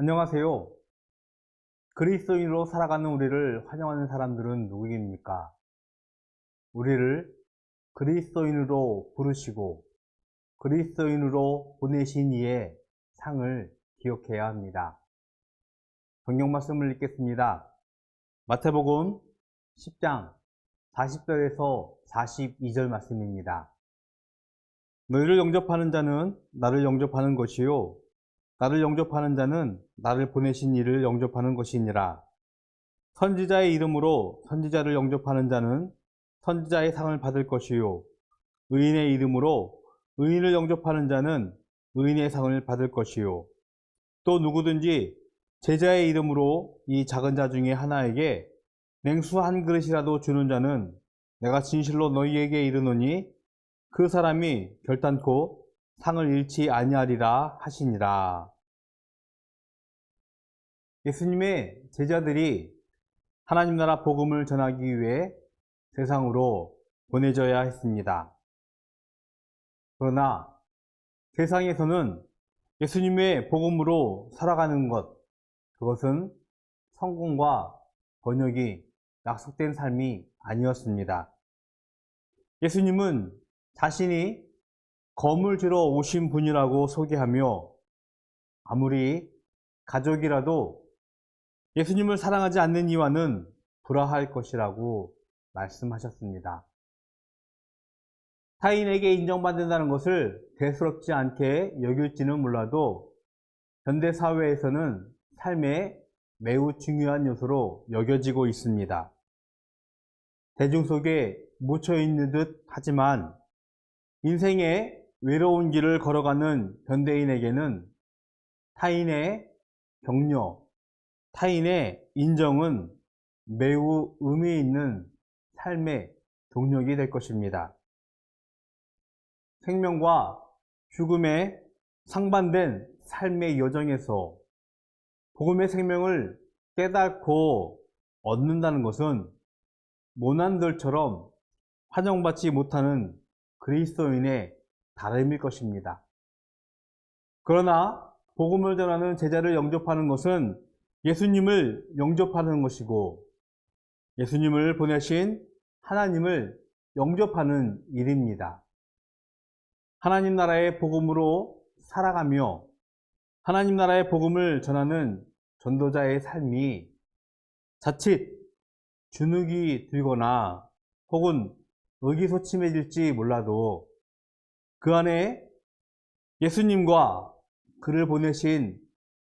안녕하세요. 그리스도인으로 살아가는 우리를 환영하는 사람들은 누구입니까? 우리를 그리스도인으로 부르시고 그리스도인으로 보내신 이의 상을 기억해야 합니다. 성경 말씀을 읽겠습니다. 마태복음 10장 40절에서 42절 말씀입니다. 너희를 영접하는 자는 나를 영접하는 것이요 나를 영접하는 자는 나를 보내신 이를 영접하는 것이니라. 선지자의 이름으로 선지자를 영접하는 자는 선지자의 상을 받을 것이요 의인의 이름으로 의인을 영접하는 자는 의인의 상을 받을 것이요 또 누구든지 제자의 이름으로 이 작은 자 중에 하나에게 냉수 한 그릇이라도 주는 자는 내가 진실로 너희에게 이르노니 그 사람이 결단코 상을 잃지 아니하리라 하시니라. 예수님의 제자들이 하나님 나라 복음을 전하기 위해 세상으로 보내져야 했습니다. 그러나 세상에서는 예수님의 복음으로 살아가는 것, 그것은 성공과 번역이 약속된 삶이 아니었습니다. 예수님은 자신이 검을 들어 오신 분이라고 소개하며 아무리 가족이라도 예수님을 사랑하지 않는 이와는 불화할 것이라고 말씀하셨습니다. 타인에게 인정받는다는 것을 대수롭지 않게 여길지는 몰라도 현대사회에서는 삶에 매우 중요한 요소로 여겨지고 있습니다. 대중 속에 묻혀 있는 듯 하지만 인생의 외로운 길을 걸어가는 현대인에게는 타인의 격려, 타인의 인정은 매우 의미 있는 삶의 동력이 될 것입니다. 생명과 죽음의 상반된 삶의 여정에서 복음의 생명을 깨닫고 얻는다는 것은 모난들처럼 환영받지 못하는 그리스도인의 다름일 것입니다. 그러나 복음을 전하는 제자를 영접하는 것은 예수님을 영접하는 것이고 예수님을 보내신 하나님을 영접하는 일입니다. 하나님 나라의 복음으로 살아가며 하나님 나라의 복음을 전하는 전도자의 삶이 자칫 주눅이 들거나 혹은 의기소침해질지 몰라도 그 안에 예수님과 그를 보내신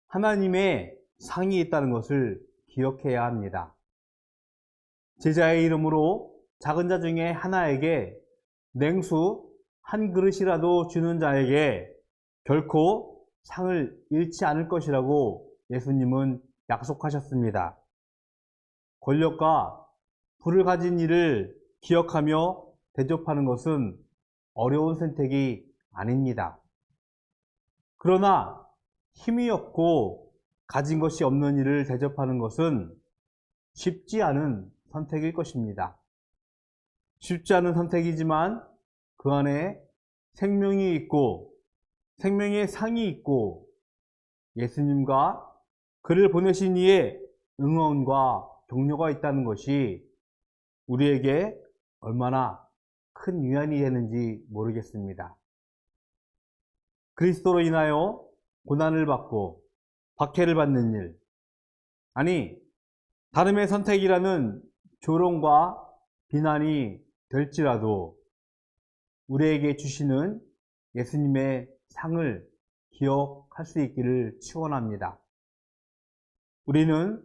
하나님의 상이 있다는 것을 기억해야 합니다. 제자의 이름으로 작은 자 중에 하나에게 냉수 한 그릇이라도 주는 자에게 결코 상을 잃지 않을 것이라고 예수님은 약속하셨습니다. 권력과 부를 가진 이를 기억하며 대접하는 것은 어려운 선택이 아닙니다. 그러나 힘이 없고 가진 것이 없는 이를 대접하는 것은 쉽지 않은 선택일 것입니다. 쉽지 않은 선택이지만 그 안에 생명이 있고 생명의 상이 있고 예수님과 그를 보내신 이의 응원과 격려가 있다는 것이 우리에게 얼마나 큰 위안이 되는지 모르겠습니다. 그리스도로 인하여 고난을 받고 박해를 받는 일, 아니 다름의 선택이라는 조롱과 비난이 될지라도 우리에게 주시는 예수님의 상을 기억할 수 있기를 축원합니다. 우리는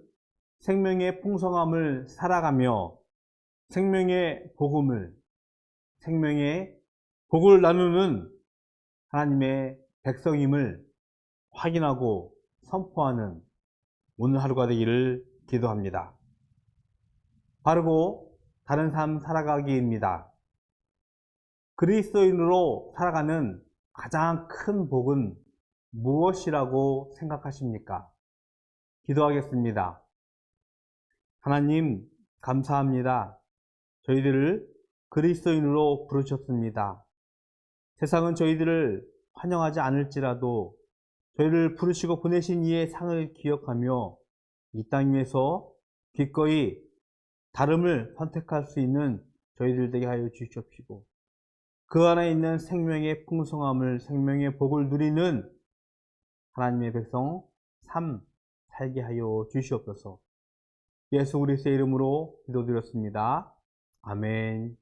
생명의 풍성함을 살아가며 생명의 복음을, 생명의 복을 나누는 하나님의 백성임을 확인하고 선포하는 오늘 하루가 되기를 기도합니다. 바르고 다른 삶 살아가기입니다. 그리스도인으로 살아가는 가장 큰 복은 무엇이라고 생각하십니까? 기도하겠습니다. 하나님, 감사합니다. 저희들을 그리스도인으로 부르셨습니다. 세상은 저희들을 환영하지 않을지라도 저희를 부르시고 보내신 이의 상을 기억하며 이 땅 위에서 기꺼이 다름을 선택할 수 있는 저희들 되게 하여 주시옵시고, 그 안에 있는 생명의 풍성함을, 생명의 복을 누리는 하나님의 백성 삶 살게 하여 주시옵소서. 예수 그리스도의 이름으로 기도드렸습니다. 아멘.